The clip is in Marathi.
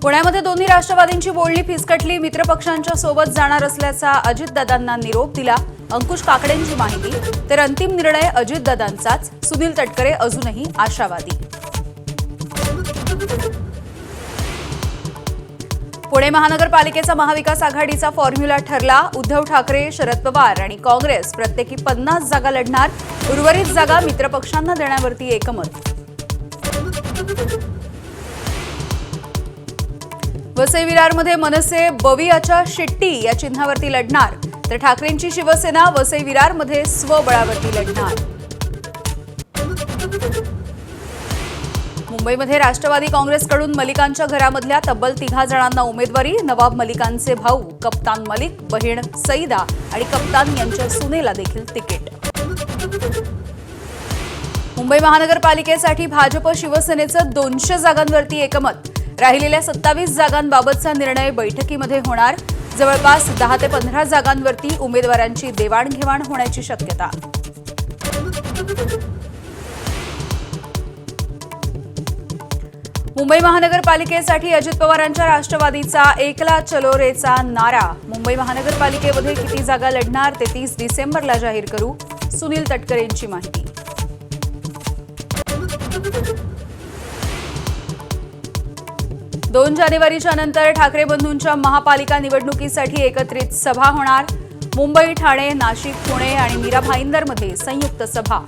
पुण्यामध्ये दोन्ही राष्ट्रवादींची बोलणी फिसकटली। मित्रपक्षांच्या सोबत जाणार असल्याचा अजितदादांना निरोप दिला। अंकुश काकडेंची माहिती, तर अंतिम निर्णय अजितदादांचाच। सुनील तटकरे अजूनही आशावादी। पुणे महानगरपालिकेचा महाविकास आघाडीचा फॉर्म्युला ठरला। उद्धव ठाकरे, शरद पवार आणि काँग्रेस प्रत्येकी 50 जागा लढणार। उर्वरित जागा मित्रपक्षांना देण्यावरती एकमत। वसई विरारमध्ये मनसे बवियाच्या शेट्टी या चिन्हावरती लढणार, तर ठाकरेंची शिवसेना वसई विरारमध्ये स्वबळावरती लढणार। मुंबईमध्ये राष्ट्रवादी काँग्रेसकडून मलिकांच्या घरामधल्या तब्बल 3 जणांना उमेदवारी। नवाब मलिकांचे भाऊ कप्तान मलिक, बहीण सईदा आणि कप्तान यांच्या सुनेला देखील तिकीट। मुंबई महानगरपालिकेसाठी भाजप शिवसेनेचं 200 जागांवरती एकमत। राहिलेल्या 27 जागांबाबतचा निर्णय बैठकीमध्ये होणार। जवळपास 10 ते 15 जागांवरती उमेदवारांची देवाणघेवाण होण्याची शक्यता। मुंबई महानगरपालिकेसाठी अजित पवारांच्या राष्ट्रवादीचा एकला चलो रेचा नारा। मुंबई महानगरपालिकेमध्ये किती जागा लढणार ते 30 डिसेंबरला जाहीर करू। सुनील तटकरेंची माहिती। 2 जानेवारीच्या नंतर ठाकरे बंधूंच्या महापालिका निवडणुकीसाठी एकत्रित सभा होणार। मुंबई, ठाणे, नाशिक, पुणे आणि मीरा भाईंदरमध्ये संयुक्त सभा।